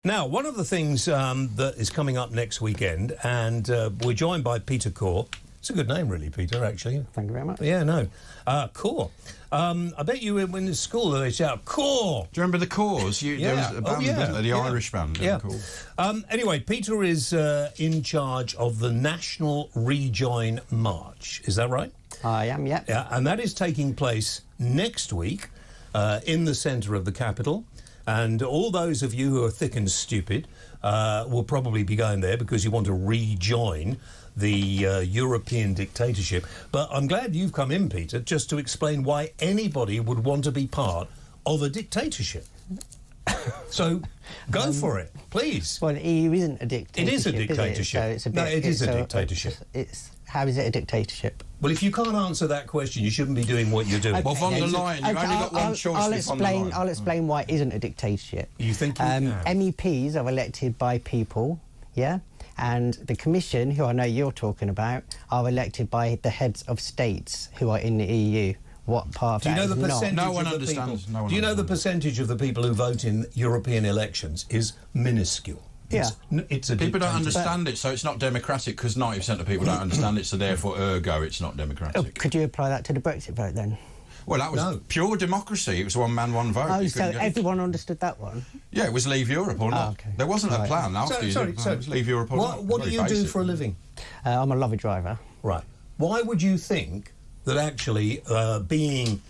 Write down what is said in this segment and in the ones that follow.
Now, one of the things that is coming up next weekend, and we're joined by Peter Corr. It's a good name, really, Peter, actually. Thank you very much. Yeah, no. Corr. I bet you when in school they shout, Corr! Do you remember the Corrs? There was a band, wasn't there? The Irish band. Yeah. Anyway, Peter is in charge of the National Rejoin March. Is that right? I am, yeah. Yeah, and that is taking place next week in the centre of the capital. And all those of you who are thick and stupid will probably be going there because you want to rejoin the European dictatorship. But I'm glad you've come in, Peter, just to explain why anybody would want to be part of a dictatorship. So go for it, please. Well, the EU isn't a dictatorship. It is a dictatorship. So it's a bit, no, it is a dictatorship. How is it a dictatorship? Well, if you can't answer that question, you shouldn't be doing what you're doing. Okay. Well, von der Leyen, you've only got one choice. I'll explain why it isn't a dictatorship. You think you can? MEPs are elected by people, yeah? And the Commission, who I know you're talking about, are elected by the heads of states who are in the EU. What part of that is not? No one understands. Do you know the percentage of the people who vote in European elections is minuscule? It's a people don't understand it, so it's not democratic because 90% of people don't understand it, so therefore, ergo, it's not democratic. Oh, could you apply that to the Brexit vote then? Well, that was pure democracy. It was one man, one vote. Oh, so everyone understood that one? Yeah, it was leave Europe or not. Oh, okay. There wasn't a plan after it was leave Europe or not. What do you do for a living? I'm a lorry driver. Right. Why would you think that actually being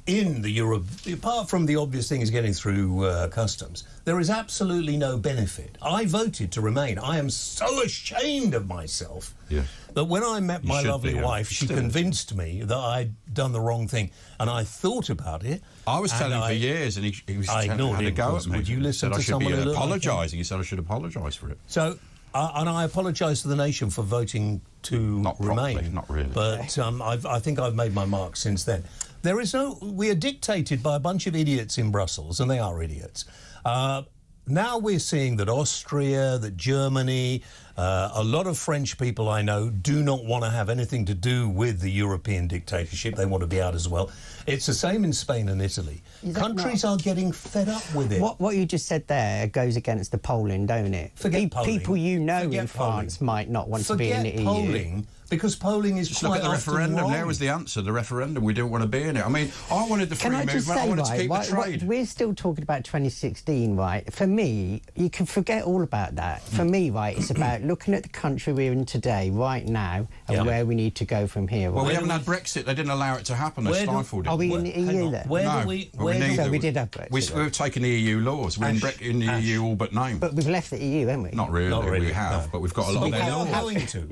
in the Europe, apart from the obvious thing is getting through customs, there is absolutely no benefit. I voted to remain. I am so ashamed of myself that when I met my lovely wife, she convinced me that I'd done the wrong thing, and I thought about it. I was telling him for years, and he was telling me to go at me. Would you listen to someone who apologising? He said I should apologise for it. So, and I apologise to the nation for voting to remain. Properly, not really. But I think I've made my mark since then. There is we are dictated by a bunch of idiots in Brussels, and they are idiots. Now we're seeing that Austria, that Germany, a lot of French people I know do not want to have anything to do with the European dictatorship. They want to be out as well. It's the same in Spain and Italy. Countries are getting fed up with it. What you just said there goes against the polling, don't it? Forget polling. People you know in France might not want to be in the EU. Polling. Because polling is just look at the referendum. Wrong. There was the answer. The referendum. We didn't want to be in it. I mean, I wanted the free movement. I wanted to keep the trade. We're still talking about 2016, right? For me, you can forget all about that. For me, right, it's about looking at the country we're in today, right now, and where we need to go from here. Well, right? we haven't had Brexit. They didn't allow it to happen. They stifled it. Are we in the EU then? No, we did have Brexit. We've taken the EU laws. We're in the EU all but name. But we've left the EU, haven't we? Not really. We have, but we've got a lot of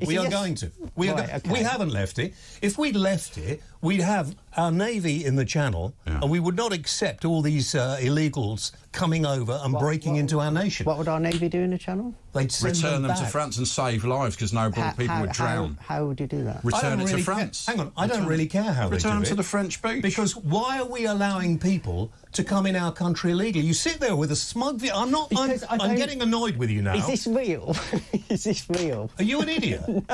We are going to. We haven't left it. If we'd left it, we'd have our navy in the Channel, and we would not accept all these illegals coming over and breaking into our nation. What would our navy do in the Channel? They'd return them to France and save lives because people would drown. How would you do that? Return it to France. Hang on, I don't really care how they do it. Return them to the French beach. Because why are we allowing people to come in our country illegally? You sit there with a smug view. I'm getting annoyed with you now. Is this real? Is this real? Are you an idiot? No.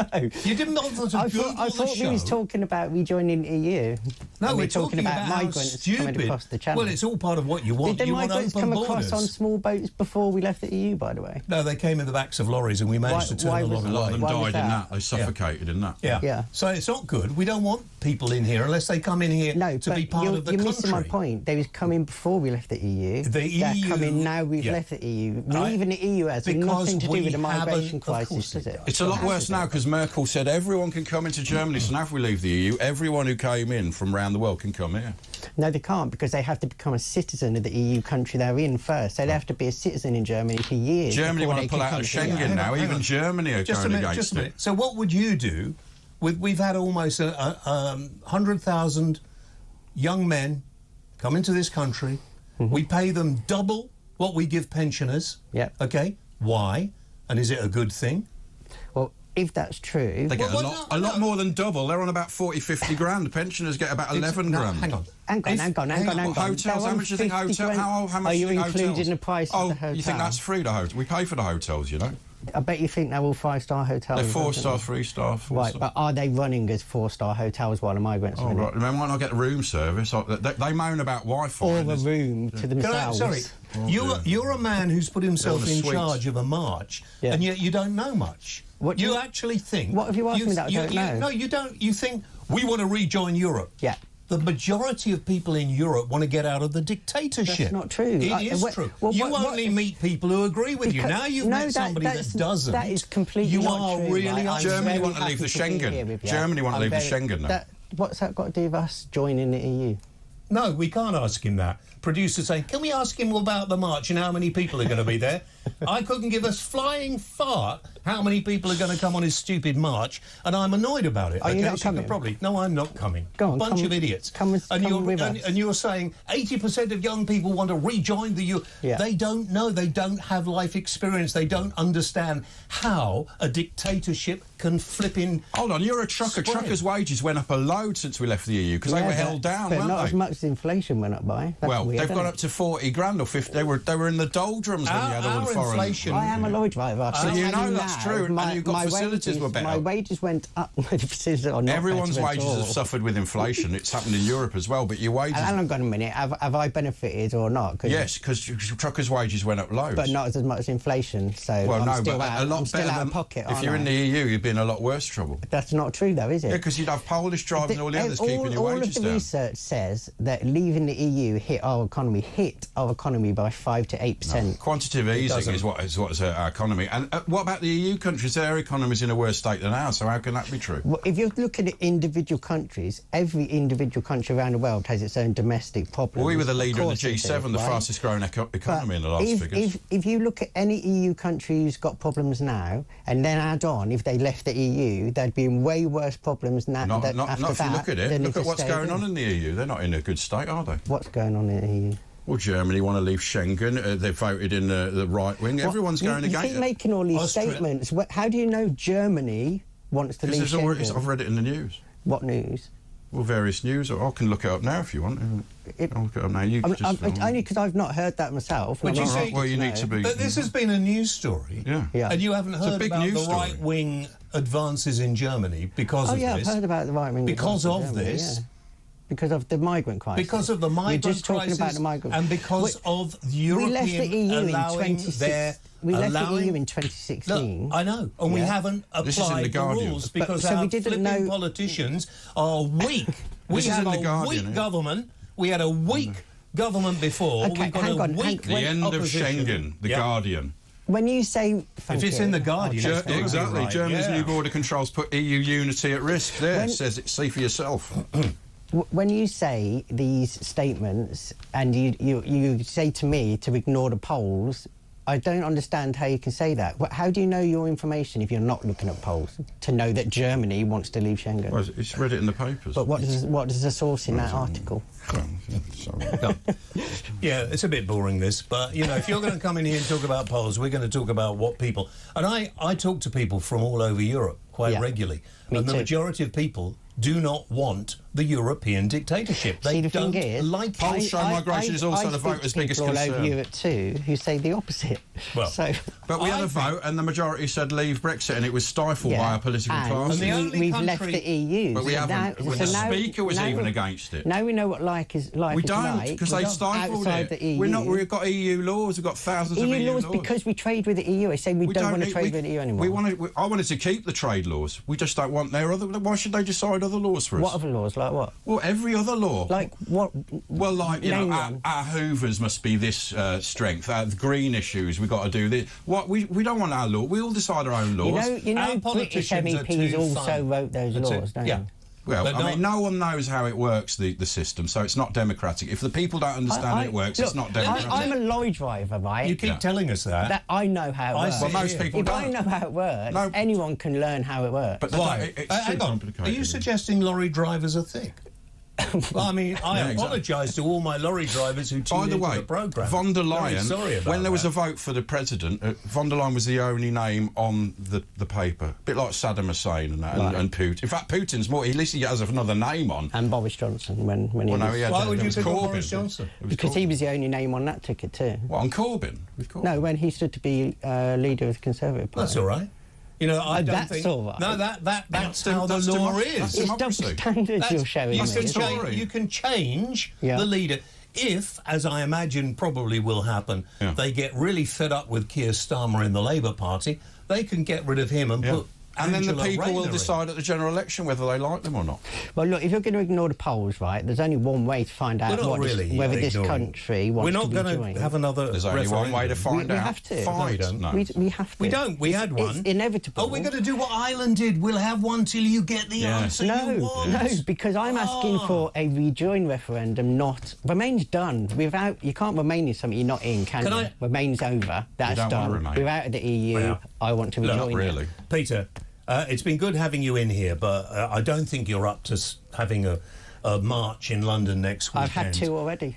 You didn't bother to Google I thought we was talking about rejoining the EU. No, we're talking about migrants coming across the Channel. Well, it's all part of what you want. Did the migrants migrants come across on small boats before we left the EU, by the way? No, they came in the backs of lorries and we managed to turn a lot of them died in that. They suffocated in that. Yeah. So it's not good. We don't want people in here unless they come in here to be part of the country. You're missing my point. They was coming before we left the EU. They're coming now we've left the EU. Leaving the EU has nothing to do with the migration crisis, does it? It's a lot worse now because Merkel said everyone can come into Germany, so now if we leave the EU, everyone who came in from around the world can come here. No, they can't, because they have to become a citizen of the EU country they're in first. So they have to be a citizen in Germany for years. Germany want to pull out of Schengen now. Even Germany are going against it. So what would you do? We've had almost 100,000 young men come into this country. We pay them double what we give pensioners. Okay. Why? And is it a good thing? Well, if that's true... They get a lot more than double. They're on about 40, 50 grand. Pensioners get about 11 grand. Hang on. Hang on. Hotels, how much do you think hotels... How much are you do you think including hotels? the price of the hotel? You think that's free, the hotel? We pay for the hotels, you know. I bet you think they're all 5-star hotels. They're 4-star, 3-star, 4-star. Right, but are they running as 4-star hotels while the migrants are in Right. They might not get room service. They moan about Wi-Fi. or a room to themselves? Sorry, you're a man who's put himself in charge of a march, Yeah. and yet you don't know much. What you do you- actually think... What have you asked me that I don't know? No, you don't. You think, we want to rejoin Europe. Yeah. The majority of people in Europe want to get out of the dictatorship. That's not true. It is true. Well, you what- only meet people who agree with you. Because- Now you've no, met somebody that doesn't. That is completely you not are true. really right? I'm Germany very want to leave happy the to be Schengen. here with you. Germany want to I'm leave the very- Schengen now. What's that got to do with us joining the EU? No, we can't ask him that. Producer saying, can we ask him about the march and how many people are going to be there? I couldn't give us flying fart how many people are going to come on his stupid march, and I'm annoyed about it. Are you not so coming? Probably. No, I'm not coming. Go on, Bunch come- of idiots. come with us. And you're saying 80% of young people want to rejoin the EU. Yeah. They don't know. They don't have life experience. They don't understand how a dictatorship can flip in. Hold on, you're a trucker. Spread. Truckers' wages went up a load since we left the EU because they were held down, but weren't not they? as much as inflation went up by. That's Well, weird, they've isn't gone it? up to 40 grand or 50. They were in the doldrums when you had all Our the foreign... inflation- I am a lorry driver. So you And know that's true, and you've got facilities were better. My wages went up. My facilities are not Everyone's better at wages all. have suffered with inflation. It's happened in Europe as well, but your wages... And hang on a minute, have I benefited or not? Yes, because truckers' wages went up loads. But not as much as inflation, so Well, I'm no, still but out, a lot I'm still better out than... of pocket, If aren't you're I? in the EU, you'd be in a lot worse trouble. That's not true, though, is it? Yeah, because you'd have Polish drivers and all the others keeping your wages all of the down. research says that leaving the EU hit our economy by 5 to 8%. Quantitative easing is what is our economy. And what about the EU countries? Their economy's in a worse state than ours, so how can that be true? Well, if you're looking at individual countries, every individual country around the world has its own domestic problems. Well, we were the leader in the Of course it G7, is, the right? fastest growing economy in the last if, figures. If you look at any EU country who's got problems now, and then add on, if they left the EU, there'd be way worse problems now. Not if you look at it. Look at what's going on in the EU. They're not in a good state, are they? What's going on in the EU? Well, Germany want to leave Schengen. They've voted in the right wing. Everyone's going you against keep it. making all these Austria. statements. How do you know Germany wants to leave Because Schengen? I've read it in the news. What news? Well, various news. I can look it up now if you want. I'll look it up now. You can just... only because I've not heard that myself. Would and you I'm say- interested Well, you to need know. to be... But this has been a news story. Yeah. Yeah. And you haven't a heard big about news the story. right-wing advances in Germany because Oh of yeah, this. I've heard about the right wing. Because of Germany, this. yeah. Because of the migrant crisis. Because of the migrant You're just crisis, talking about the migrant and because of the European we left the EU allowing we left allowing, the EU in 2016. Look, I know, and we Yeah. haven't This is in applied The the Guardian. rules But- because so our we didn't flipping know- politicians are weak. We This is have in The a Guardian, weak yeah. government. We had a weak government before. Okay, We've got hang a on, weak The end opposition. of Schengen, The Yeah. Guardian. When you say... If Thank it's you. in The Guardian, Okay. it's gotta be Exactly. right, Germany's yeah. new border controls put EU unity at risk. There, When- it says it. See for yourself. When you say these statements and you say to me to ignore the polls, I don't understand how you can say that. How do you know your information if you're not looking at polls to know that Germany wants to leave Schengen? Well, it's read it in the papers. But what does the source in that article? Well, sorry. No. Yeah, it's a bit boring, this, but, you know, if you're going to come in here and talk about polls, we're going to talk about what people... And I talk to people from all over Europe quite Yeah. regularly, Me and the too. majority of people do not want the European dictatorship. They See, the don't thing is, like Polls it. show migration is also the voters' biggest all over concern. Europe too who say the opposite. Well, so, But we had I a vote, and the majority said leave Brexit, and it was stifled by our political and classes. the only we've country- left the EU. But we So haven't. now- Well, so the now- Speaker was now even we- against it. Now we know what life is We like don't, because they stifled outside it. the EU. We've got EU laws. We've got thousands of EU EU laws because we trade with the EU. I say we don't want to trade with the EU anymore. I wanted to keep the trade laws. We just don't want their other. Why should they decide other laws for us? What other laws? Like what? Well, every other law. Like what? Well, like, you know, Name one. our Hoovers must be this strength. The green issues, we've got to do this. What we don't want our law. We'll decide our own laws. You know, Our British politicians are MEPs too also fun. wrote those That's it. laws, don't Yeah. you? Well, But I mean, no one knows how it works, the system, so it's not democratic. If the people don't understand how it works, it's not democratic. I'm a lorry driver, right? You keep telling us that. I know how it I works. see. Well, most people If I don't. know how it works, No. anyone can learn how it works. But they Why? don't- it's too Hang on. complicated. Are you suggesting lorry drivers are thick? Well, I mean, I apologise to all my lorry drivers who tuned into the programme. Von der Leyen, sorry about when there was a vote for the president, von der Leyen was the only name on the paper. A bit like Saddam Hussein and that, and Putin. In fact, Putin's more, at least he has another name on. And Boris Johnson, when he was... No, Why would you pick on Corbyn. Boris Johnson? Because he was the only name on that ticket too. What, on Corbyn? No, when he stood to be leader of the Conservative Party. That's all right. You know, I don't think... all right. No, that's how the law is. It's double standards you're showing me. You can change the leader if, as I imagine probably will happen, they get really fed up with Keir Starmer in the Labour Party, they can get rid of him and put... And then the Angela people will Rayner decide at the general election whether they like them or not. Well, look, if you're going to ignore the polls, right, there's only one way to find out whether this country wants to be joined. We're not going to have another There's only one way to find out. We have to. Fight. No, we have to. We don't. We had one. It's inevitable. Oh, we're going to do what Ireland did. We'll have one till you get the answer you want. No, because I'm asking for a rejoin referendum, not... Remain's done. You can't remain in something you're not in, can you? Remain's over. That's done. We're out of the EU. Well, I want to rejoin. Not really. Peter, it's been good having you in here, but I don't think you're up to having a march in London next weekend. I've had two already.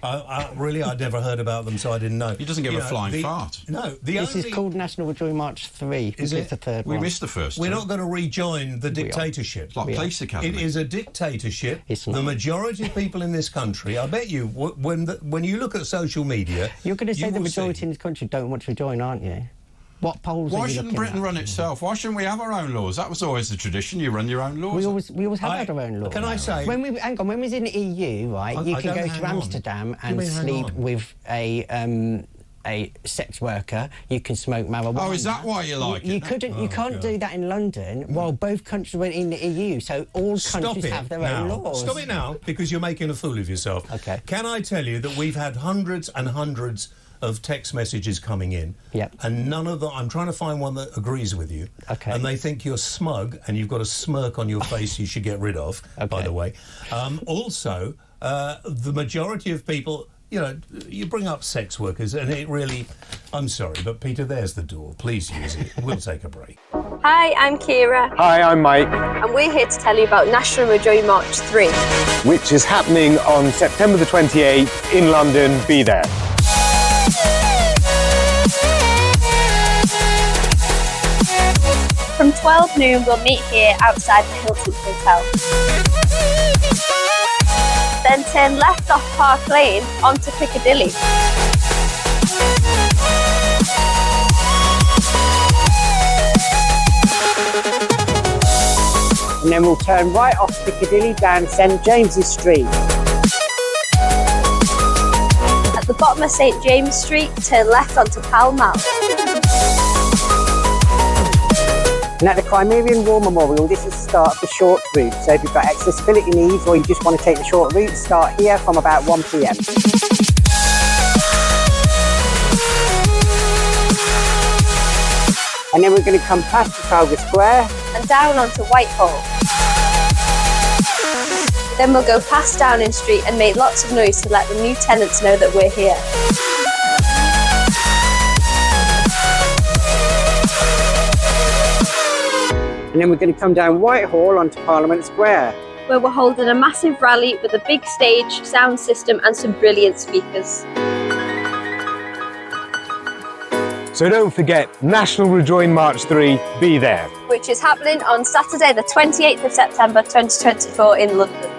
Really, I'd never heard about them, so I didn't know. He doesn't give a flying fart. No, this is called National Rejoin March 3. Is it? It's the third one. We missed the first. We're not going to rejoin the dictatorship. It's like police academy. It is a dictatorship. It's not. The majority of people in this country, I bet you, when you look at social media... You're going to say the majority in this country don't want to rejoin, aren't you? What polls Why are you shouldn't looking Britain at? run itself? Why shouldn't we have our own laws? That was always the tradition. You run your own laws. We always have had our own laws. Can I say... When we was in the EU, right, you can go to Amsterdam and sleep with a sex worker. You can smoke marijuana. Oh, is that why you like it? You can't do that in London while both countries were in the EU. So all countries have their own laws. Stop it now, because you're making a fool of yourself. Okay. Can I tell you that we've had hundreds and hundreds of text messages coming in, and none of them... I'm trying to find one that agrees with you, and they think you're smug and you've got a smirk on your face you should get rid of, by the way. Also, the majority of people... You know, you bring up sex workers, and it really... I'm sorry, but Peter, there's the door. Please use it. We'll take a break. Hi, I'm Kira. Hi, I'm Mike. And we're here to tell you about National Rejoin March 3. Which is happening on September the 28th in London. Be there. From 12 noon, we'll meet here outside the Hilton Hotel. Then turn left off Park Lane onto Piccadilly. And then we'll turn right off Piccadilly down St James's Street. At the bottom of St James Street, turn left onto Pall Mall. And at the Crimean War Memorial, this is the start of the short route. So if you've got accessibility needs or you just want to take the short route, start here from about 1 p.m. And then we're going to come past Trafalgar Square. And down onto Whitehall. Then we'll go past Downing Street and make lots of noise to let the new tenants know that we're here. And then we're going to come down Whitehall onto Parliament Square, where we're holding a massive rally with a big stage, sound system and some brilliant speakers. So don't forget, National Rejoin March 3, be there. Which is happening on Saturday the 28th of September 2024 in London.